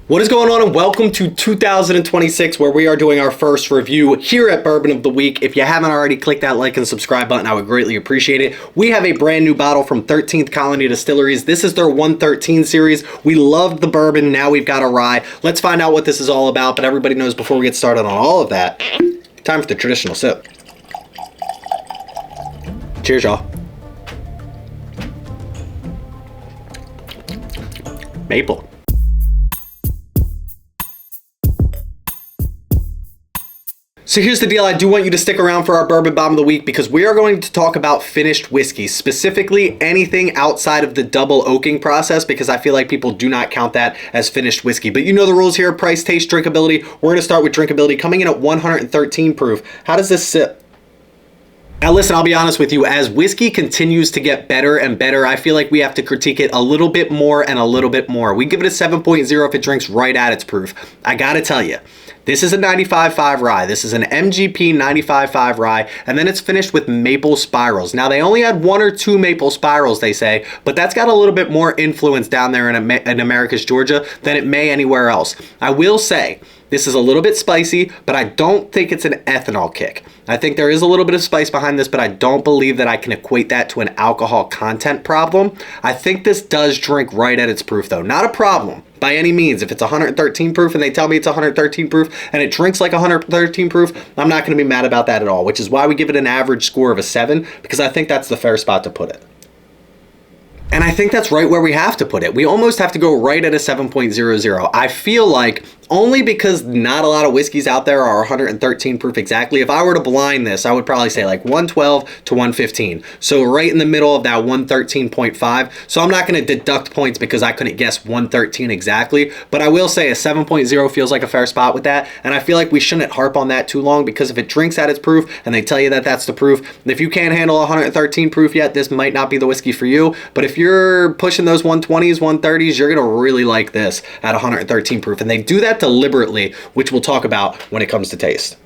What is going on, and welcome to 2026, where we are doing our first review here at Bourbon of the Week. If you haven't already, click that like and subscribe button. I would greatly appreciate it. We have a brand new bottle from 13th Colony Distilleries. This is their 113 series. We loved the bourbon. Now we've got a rye. Let's find out what this is all about. But everybody knows, before we get started on all of that, time for the traditional sip. Cheers, y'all. Maple. So here's the deal. I do want you to stick around for our Bourbon Bomb of the Week, because we are going to talk about finished whiskey, specifically anything outside of the double oaking process, because I feel like people do not count that as finished whiskey. But you know the rules here: price, taste, drinkability. We're going to start with drinkability, coming in at 113 proof. How does this sip? Now listen, I'll be honest with you, as whiskey continues to get better and better, I feel like we have to critique it a little bit more and a little bit more. We give it a 7.0 if it drinks right at its proof. I gotta tell you, this is a 95.5 rye. This is an MGP 95.5 rye, and then it's finished with maple spirals. Now, they only had 1 or 2 maple spirals, they say, but that's got a little bit more influence down there in Americus, Georgia, than it may anywhere else. I will say, this is a little bit spicy, but I don't think it's an ethanol kick. I think there is a little bit of spice behind this, but I don't believe that I can equate that to an alcohol content problem. I think this does drink right at its proof, though. Not a problem by any means. If it's 113 proof and they tell me it's 113 proof and it drinks like 113 proof, I'm not going to be mad about that at all, which is why we give it an average score of a 7, because I think that's the fair spot to put it. And I think that's right where we have to put it. We almost have to go right at a 7.00. I feel like, only because not a lot of whiskeys out there are 113 proof exactly. If I were to blind this, I would probably say like 112 to 115. So right in the middle of that 113.5. So I'm not going to deduct points because I couldn't guess 113 exactly. But I will say a 7.0 feels like a fair spot with that. And I feel like we shouldn't harp on that too long, because if it drinks at its proof and they tell you that that's the proof, if you can't handle 113 proof yet, this might not be the whiskey for you. But if you're pushing those 120s, 130s, you're going to really like this at 113 proof. And they do that deliberately, which we'll talk about when it comes to taste.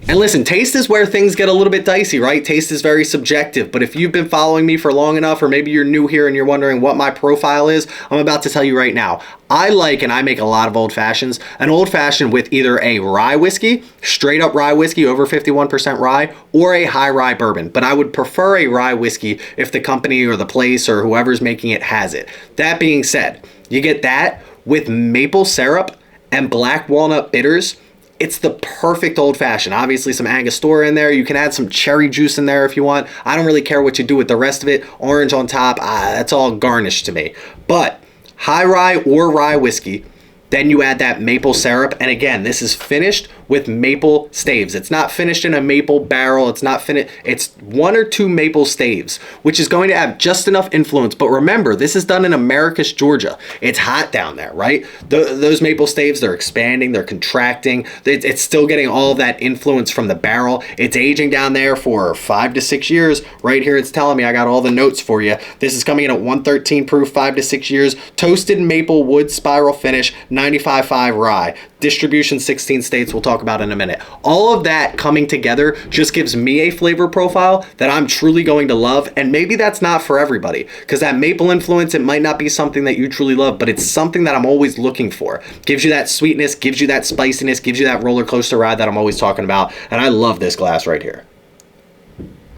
And listen, taste is where things get a little bit dicey, right? Taste is very subjective, but if you've been following me for long enough, or maybe you're new here and you're wondering what my profile is, I'm about to tell you right now. I like, and I make a lot of old fashions, an old fashioned with either a rye whiskey, straight up rye whiskey over 51% rye, or a high rye bourbon. But I would prefer a rye whiskey if the company or the place or whoever's making it has it. That being said, you get that with maple syrup and black walnut bitters. It's the perfect old fashioned. Obviously some Angostura in there. You can add some cherry juice in there if you want. I don't really care what you do with the rest of it. Orange on top, that's all garnish to me. But high rye or rye whiskey, then you add that maple syrup. And again, this is finished with maple staves. It's not finished in a maple barrel. It's not finished. It's 1 or 2 maple staves, which is going to have just enough influence. But remember, this is done in Americus, Georgia. It's hot down there, right? Those maple staves, they're expanding, they're contracting. It's still getting all of that influence from the barrel. It's aging down there for 5 to 6 years. Right here, it's telling me, I got all the notes for you. This is coming in at 113 proof, 5 to 6 years. Toasted maple wood spiral finish, 95.5 rye. Distribution 16 states, we'll talk about in a minute. All of that coming together just gives me a flavor profile that I'm truly going to love. And maybe that's not for everybody, because that maple influence, it might not be something that you truly love, but it's something that I'm always looking for. Gives you that sweetness, gives you that spiciness, gives you that roller coaster ride that I'm always talking about. And I love this glass right here.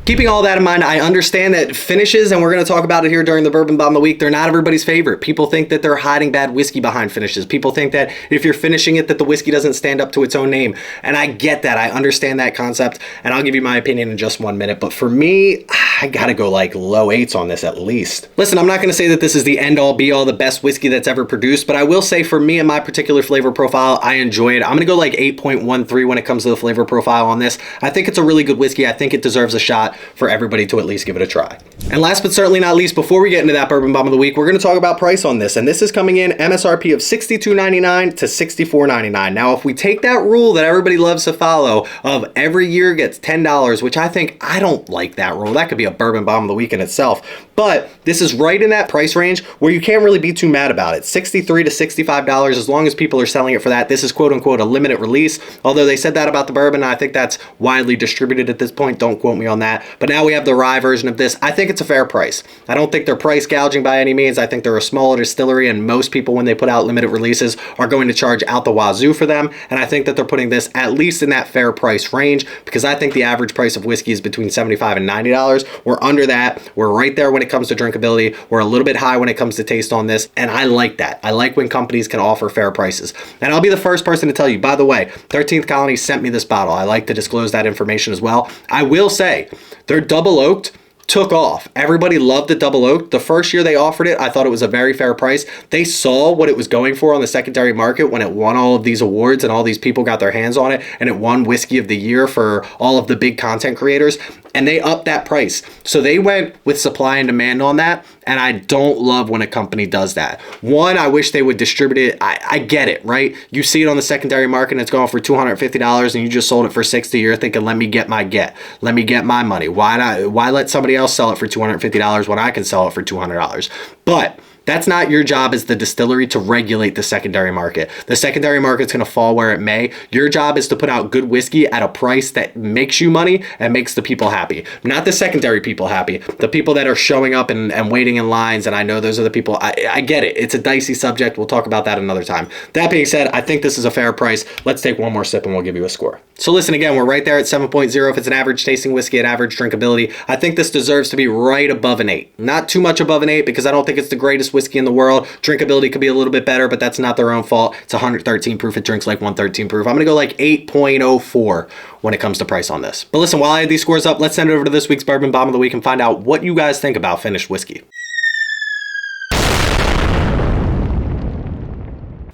Keeping all that in mind, I understand that finishes, and we're going to talk about it here during the Bourbon Bomb of the Week, they're not everybody's favorite. People think that they're hiding bad whiskey behind finishes. People think that if you're finishing it, that the whiskey doesn't stand up to its own name. And I get that. I understand that concept, and I'll give you my opinion in just 1 minute. But for me, I got to go like low 8s on this at least. Listen, I'm not going to say that this is the end-all, be-all, the best whiskey that's ever produced, but I will say for me and my particular flavor profile, I enjoy it. I'm going to go like 8.13 when it comes to the flavor profile on this. I think it's a really good whiskey. I think it deserves a shot for everybody to at least give it a try. And last but certainly not least, before we get into that Bourbon Bomb of the Week, we're going to talk about price on this. And this is coming in MSRP of $62.99 to $64.99. Now, if we take that rule that everybody loves to follow of every year gets $10, which I don't like that rule. That could be a Bourbon Bomb of the Week in itself. But this is right in that price range where you can't really be too mad about it. $63 to $65, as long as people are selling it for that. This is quote unquote a limited release, although they said that about the bourbon. I think that's widely distributed at this point. Don't quote me on that. But now we have the rye version of this. I think it's a fair price. I don't think they're price gouging by any means. I think they're a smaller distillery, and most people, when they put out limited releases, are going to charge out the wazoo for them. And I think that they're putting this at least in that fair price range, because I think the average price of whiskey is between $75 and $90. We're under that. We're right there when it comes to drinkability. We're a little bit high when it comes to taste on this, and I like that. I like when companies can offer fair prices. And I'll be the first person to tell you, by the way, 13th Colony sent me this bottle. I like to disclose that information as well. I will say, they're double oaked, took off. Everybody loved the double oak. The first year they offered it, I thought it was a very fair price. They saw what it was going for on the secondary market when it won all of these awards and all these people got their hands on it, and it won Whiskey of the Year for all of the big content creators, and they upped that price. So they went with supply and demand on that, and I don't love when a company does that. One, I wish they would distribute it. I get it, right? You see it on the secondary market and it's going for $250 and you just sold it for $60. You're thinking, let me get my money. Why let somebody else sell it for $250 when I can sell it for $200? But that's not your job as the distillery to regulate the secondary market. The secondary market's going to fall where it may. Your job is to put out good whiskey at a price that makes you money and makes the people happy. Not the secondary people happy. The people that are showing up and waiting in lines, and I know those are the people. I get it. It's a dicey subject. We'll talk about that another time. That being said, I think this is a fair price. Let's take one more sip and we'll give you a score. So listen, again, we're right there at 7.0. If it's an average tasting whiskey at average drinkability, I think this deserves to be right above an 8. Not too much above an 8, because I don't think it's the greatest whiskey in the world. Drinkability could be a little bit better, but that's not their own fault. It's 113 proof. It drinks like 113 proof. I'm going to go like 8.04 when it comes to price on this. But listen, while I add these scores up, let's send it over to this week's Bourbon Bomb of the Week and find out what you guys think about finished whiskey.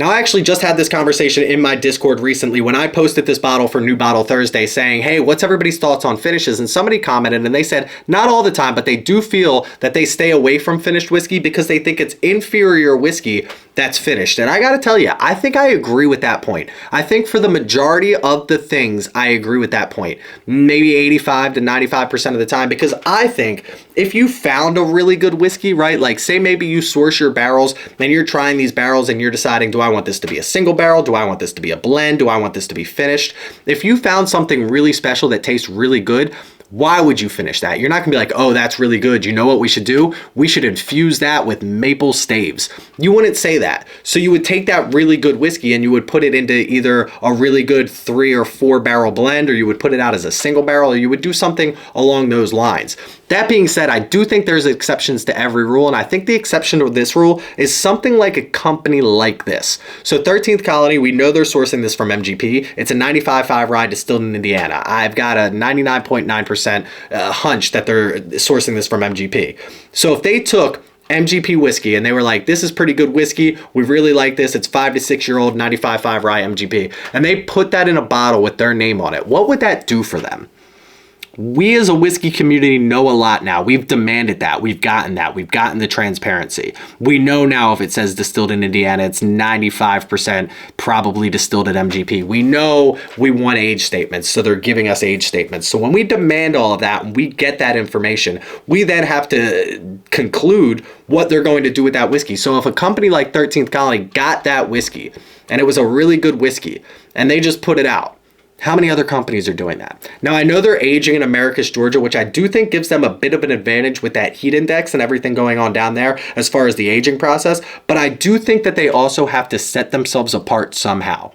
Now, I actually just had this conversation in my Discord recently when I posted this bottle for New Bottle Thursday saying, hey, what's everybody's thoughts on finishes? And somebody commented and they said, not all the time, but they do feel that they stay away from finished whiskey because they think it's inferior whiskey that's finished. And I got to tell you, I think I agree with that point. I think for the majority of the things, I agree with that point. Maybe 85 to 95% of the time, because I think if you found a really good whiskey, right? Like say maybe you source your barrels and you're trying these barrels and you're deciding, do I want this to be a single barrel? Do I want this to be a blend? Do I want this to be finished? If you found something really special that tastes really good, why would you finish that? You're not gonna be like, oh, that's really good. You know what we should do? We should infuse that with maple staves. You wouldn't say that. So you would take that really good whiskey and you would put it into either a really good 3 or 4 barrel blend, or you would put it out as a single barrel, or you would do something along those lines. That being said, I do think there's exceptions to every rule, and I think the exception to this rule is something like a company like this. So 13th Colony, we know they're sourcing this from MGP. It's a 95.5 rye distilled in Indiana. I've got a 99.9% hunch that they're sourcing this from MGP. So if they took MGP whiskey and they were like, this is pretty good whiskey, we really like this, it's 5 to 6 year old 95.5 rye MGP, and they put that in a bottle with their name on it, what would that do for them? We as a whiskey community know a lot now. We've demanded that. We've gotten that. We've gotten the transparency. We know now if it says distilled in Indiana, it's 95% probably distilled at MGP. We know we want age statements, so they're giving us age statements. So when we demand all of that and we get that information, we then have to conclude what they're going to do with that whiskey. So if a company like 13th Colony got that whiskey and it was a really good whiskey and they just put it out, how many other companies are doing that? Now, I know they're aging in Americus, Georgia, which I do think gives them a bit of an advantage with that heat index and everything going on down there as far as the aging process. But I do think that they also have to set themselves apart somehow.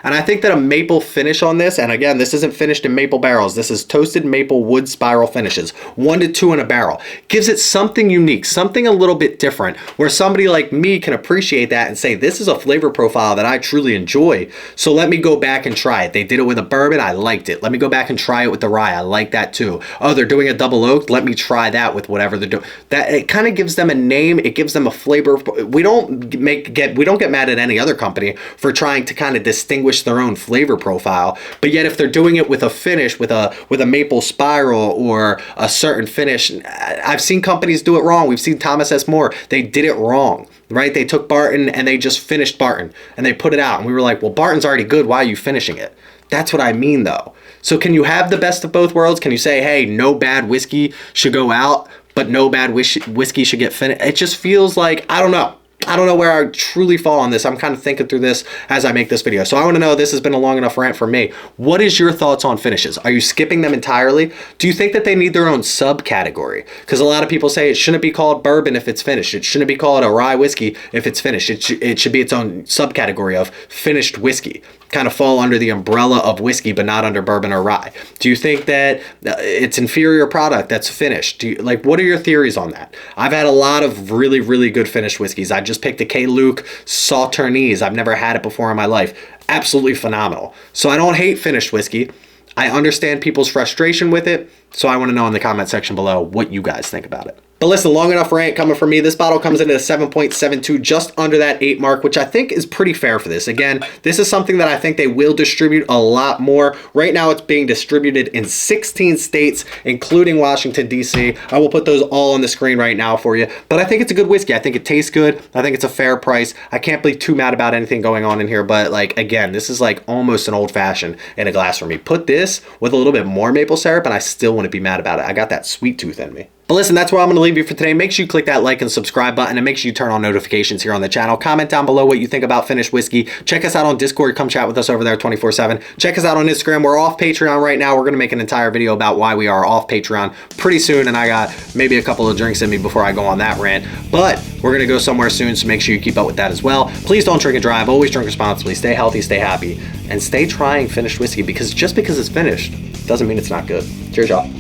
And I think that a maple finish on this, and again, this isn't finished in maple barrels, this is toasted maple wood spiral finishes, 1 to 2 in a barrel, gives it something unique, something a little bit different, where somebody like me can appreciate that and say, this is a flavor profile that I truly enjoy, so let me go back and try it. They did it with a bourbon, I liked it. Let me go back and try it with the rye, I like that too. Oh, they're doing a double oak, let me try that with whatever they're doing. That, it kind of gives them a name, it gives them a flavor. We don't get mad at any other company for trying to kind of distinguish their own flavor profile, but yet if they're doing it with a finish, with a maple spiral or a certain finish, I've seen companies do it wrong. We've seen Thomas S. Moore, they did it wrong, right? They took Barton and they just finished Barton and they put it out and we were like, well, Barton's already good, why are you finishing it? That's what I mean though. So can you have the best of both worlds? Can you say, hey, no bad whiskey should go out, but no bad whiskey should get finished. It just feels like, I don't know. I don't know where I truly fall on this. I'm kind of thinking through this as I make this video. So I want to know, this has been a long enough rant for me. What is your thoughts on finishes? Are you skipping them entirely? Do you think that they need their own subcategory? Because a lot of people say it shouldn't be called bourbon if it's finished. It shouldn't be called a rye whiskey if it's finished. It should be its own subcategory of finished whiskey. Kind of fall under the umbrella of whiskey, but not under bourbon or rye. Do you think that it's inferior product that's finished? What are your theories on that? I've had a lot of really, really good finished whiskeys. I just picked a K. Luke Sauternes. I've never had it before in my life. Absolutely phenomenal. So I don't hate finished whiskey. I understand people's frustration with it. So I want to know in the comment section below what you guys think about it. But listen, long enough rant coming from me. This bottle comes in at a 7.72, just under that 8 mark, which I think is pretty fair for this. Again, this is something that I think they will distribute a lot more. Right now, it's being distributed in 16 states, including Washington, D.C. I will put those all on the screen right now for you. But I think it's a good whiskey. I think it tastes good. I think it's a fair price. I can't be too mad about anything going on in here. But again, this is almost an old fashioned in a glass for me. Put this with a little bit more maple syrup, and I still wouldn't be mad about it. I got that sweet tooth in me. But listen, that's where I'm going to leave you for today. Make sure you click that like and subscribe button, and make sure you turn on notifications here on the channel. Comment down below what you think about finished whiskey. Check us out on Discord. Come chat with us over there 24/7. Check us out on Instagram. We're off Patreon right now. We're going to make an entire video about why we are off Patreon pretty soon, and I got maybe a couple of drinks in me before I go on that rant. But we're going to go somewhere soon, so make sure you keep up with that as well. Please don't drink and drive. Always drink responsibly. Stay healthy, stay happy, and stay trying finished whiskey, because just because it's finished doesn't mean it's not good. Cheers, y'all.